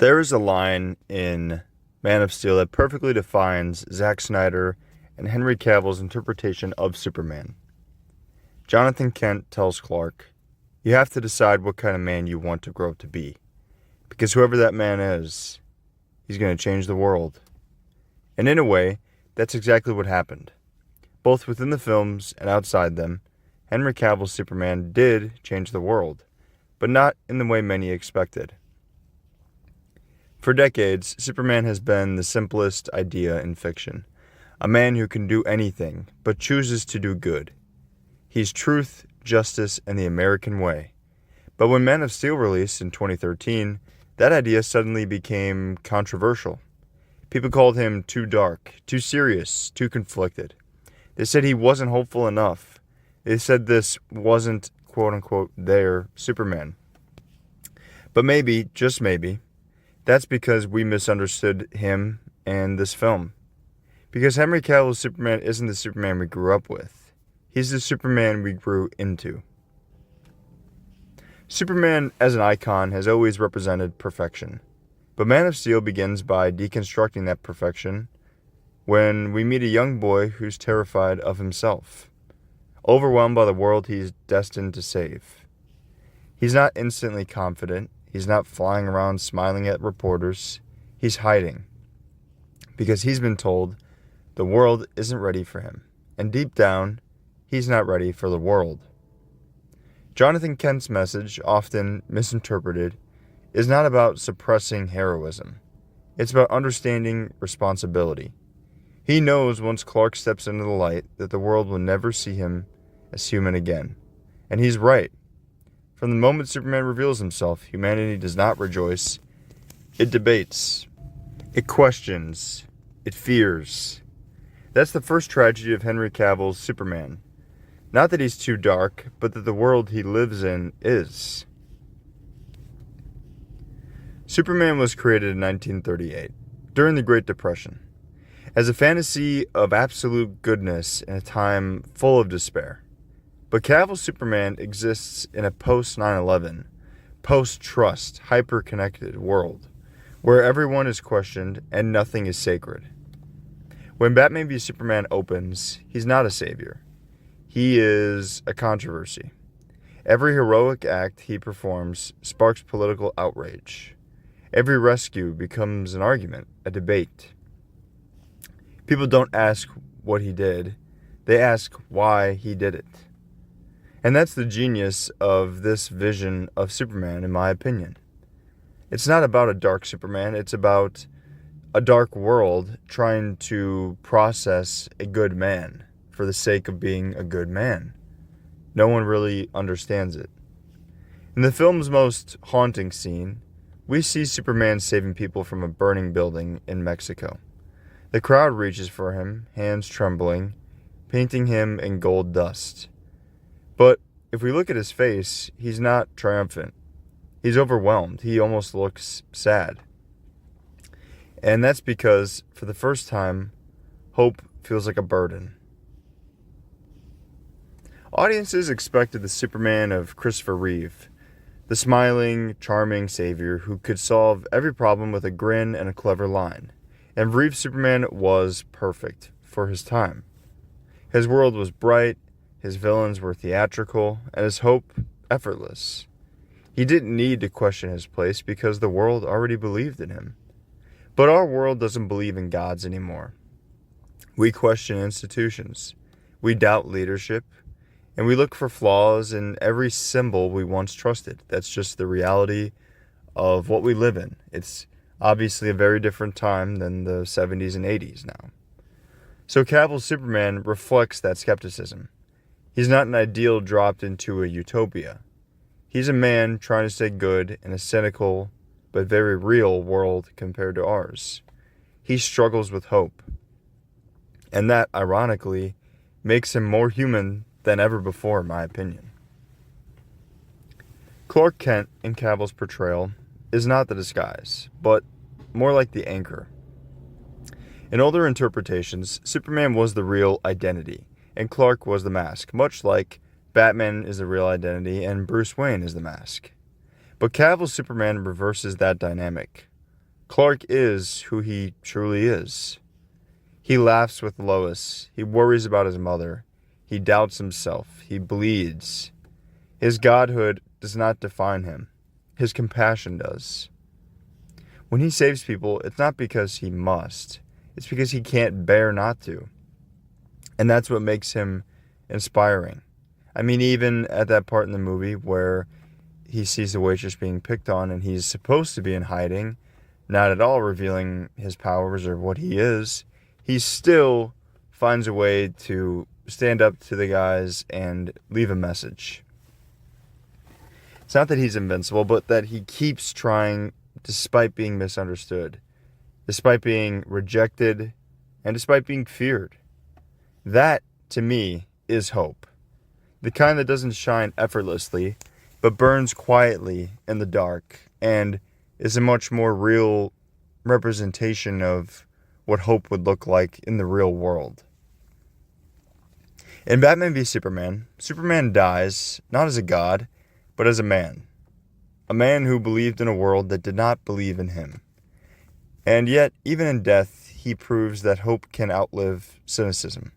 There is a line in Man of Steel that perfectly defines Zack Snyder and Henry Cavill's interpretation of Superman. Jonathan Kent tells Clark, "You have to decide what kind of man you want to grow up to be. Because whoever that man is, he's going to change the world." And in a way, that's exactly what happened. Both within the films and outside them, Henry Cavill's Superman did change the world, but not in the way many expected. For decades, Superman has been the simplest idea in fiction. A man who can do anything, but chooses to do good. He's truth, justice, and the American way. But when Man of Steel released in 2013, that idea suddenly became controversial. People called him too dark, too serious, too conflicted. They said he wasn't hopeful enough. They said this wasn't, quote-unquote, their Superman. But maybe, just maybe, that's because we misunderstood him and this film. Because Henry Cavill's Superman isn't the Superman we grew up with. He's the Superman we grew into. Superman as an icon has always represented perfection. But Man of Steel begins by deconstructing that perfection when we meet a young boy who's terrified of himself, overwhelmed by the world he's destined to save. He's not instantly confident. He's not flying around smiling at reporters. He's hiding because he's been told the world isn't ready for him. And deep down, he's not ready for the world. Jonathan Kent's message, often misinterpreted, is not about suppressing heroism. It's about understanding responsibility. He knows once Clark steps into the light that the world will never see him as human again. And he's right. From the moment Superman reveals himself, humanity does not rejoice. It debates. It questions. It fears. That's the first tragedy of Henry Cavill's Superman. Not that he's too dark, but that the world he lives in is. Superman was created in 1938, during the Great Depression, as a fantasy of absolute goodness in a time full of despair. But Cavill's Superman exists in a post-9/11, post-trust, hyper-connected world, where everyone is questioned and nothing is sacred. When Batman v Superman opens, he's not a savior. He is a controversy. Every heroic act he performs sparks political outrage. Every rescue becomes an argument, a debate. People don't ask what he did. They ask why he did it. And that's the genius of this vision of Superman, in my opinion. It's not about a dark Superman. It's about a dark world trying to process a good man for the sake of being a good man. No one really understands it. In the film's most haunting scene, we see Superman saving people from a burning building in Mexico. The crowd reaches for him, hands trembling, painting him in gold dust. But if we look at his face, he's not triumphant. He's overwhelmed. He almost looks sad. And that's because, for the first time, hope feels like a burden. Audiences expected the Superman of Christopher Reeve, the smiling, charming savior who could solve every problem with a grin and a clever line. And Reeve's Superman was perfect for his time. His world was bright, his villains were theatrical, and his hope effortless. He didn't need to question his place because the world already believed in him. But our world doesn't believe in gods anymore. We question institutions. We doubt leadership. And we look for flaws in every symbol we once trusted. That's just the reality of what we live in. It's obviously a very different time than the 70s and 80s now. So Cavill's Superman reflects that skepticism. He's not an ideal dropped into a utopia. He's a man trying to stay good in a cynical but very real world compared to ours. He struggles with hope. And that, ironically, makes him more human than ever before, in my opinion. Clark Kent in Cavill's portrayal is not the disguise, but more like the anchor. In older interpretations, Superman was the real identity, and Clark was the mask, much like Batman is the real identity and Bruce Wayne is the mask. But Cavill's Superman reverses that dynamic. Clark is who he truly is. He laughs with Lois. He worries about his mother. He doubts himself. He bleeds. His godhood does not define him. His compassion does. When he saves people, it's not because he must. It's because he can't bear not to. And that's what makes him inspiring. I mean, even at that part in the movie where he sees the waitress being picked on and he's supposed to be in hiding, not at all revealing his powers or what he is, he still finds a way to stand up to the guys and leave a message. It's not that he's invincible, but that he keeps trying despite being misunderstood, despite being rejected, and despite being feared. That, to me, is hope. The kind that doesn't shine effortlessly, but burns quietly in the dark, and is a much more real representation of what hope would look like in the real world. In Batman v Superman, Superman dies, not as a god, but as a man. A man who believed in a world that did not believe in him. And yet, even in death, he proves that hope can outlive cynicism.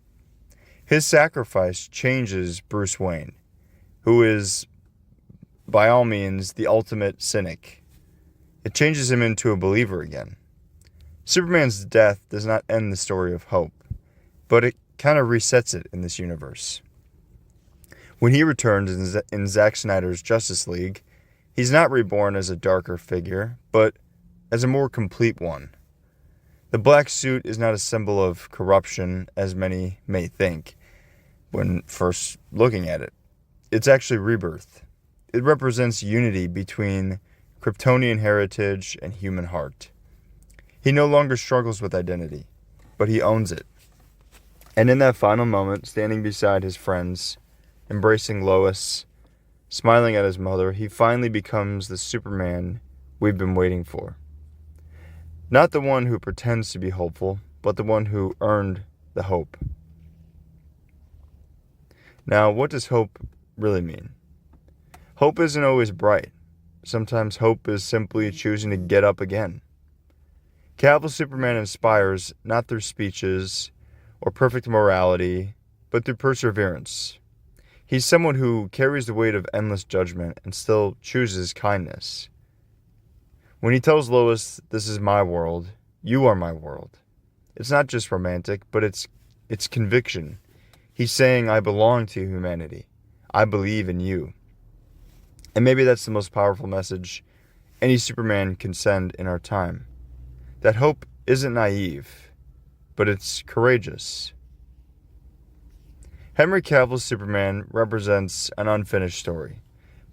His sacrifice changes Bruce Wayne, who is, by all means, the ultimate cynic. It changes him into a believer again. Superman's death does not end the story of hope, but it kind of resets it in this universe. When he returns in Zack Snyder's Justice League, he's not reborn as a darker figure, but as a more complete one. The black suit is not a symbol of corruption, as many may think when first looking at it. It's actually rebirth. It represents unity between Kryptonian heritage and human heart. He no longer struggles with identity, but he owns it. And in that final moment, standing beside his friends, embracing Lois, smiling at his mother, he finally becomes the Superman we've been waiting for. Not the one who pretends to be hopeful, but the one who earned the hope. Now, what does hope really mean? Hope isn't always bright. Sometimes hope is simply choosing to get up again. Cavil's Superman inspires not through speeches or perfect morality, but through perseverance. He's someone who carries the weight of endless judgment and still chooses kindness. When he tells Lois, "This is my world, you are my world," it's not just romantic, but it's conviction. He's saying, "I belong to humanity. I believe in you." And maybe that's the most powerful message any Superman can send in our time. That hope isn't naive, but it's courageous. Henry Cavil's Superman represents an unfinished story.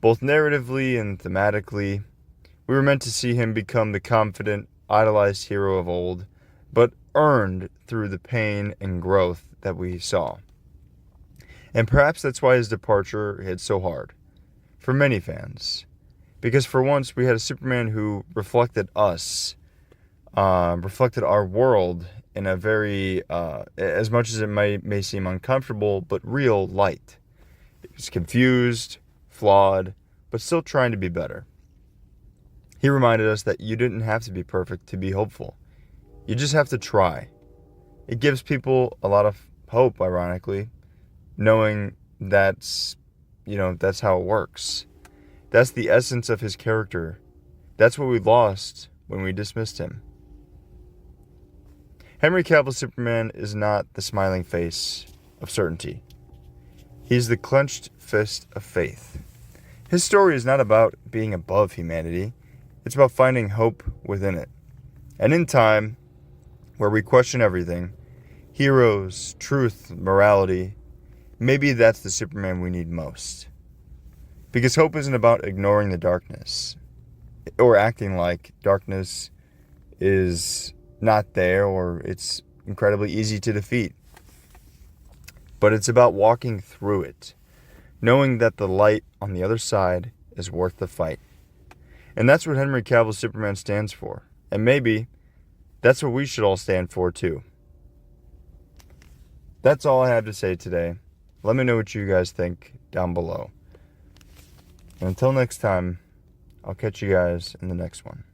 Both narratively and thematically, we were meant to see him become the confident, idolized hero of old, but earned through the pain and growth that we saw. And perhaps that's why his departure hit so hard, for many fans. Because for once, we had a Superman who reflected us, reflected our world in a very, as much as it may seem uncomfortable, but real light. It was confused, flawed, but still trying to be better. He reminded us that you didn't have to be perfect to be hopeful. You just have to try. It gives people a lot of hope, ironically, knowing that's how it works. That's the essence of his character. That's what we lost when we dismissed him. Henry Cavill's Superman is not the smiling face of certainty. He's the clenched fist of faith. His story is not about being above humanity. It's about finding hope within it. And in time, where we question everything, heroes, truth, morality, maybe that's the Superman we need most. Because hope isn't about ignoring the darkness or acting like darkness is not there or it's incredibly easy to defeat. But it's about walking through it, knowing that the light on the other side is worth the fight. And that's what Henry Cavill's Superman stands for. And maybe that's what we should all stand for too. That's all I have to say today. Let me know what you guys think down below. And until next time, I'll catch you guys in the next one.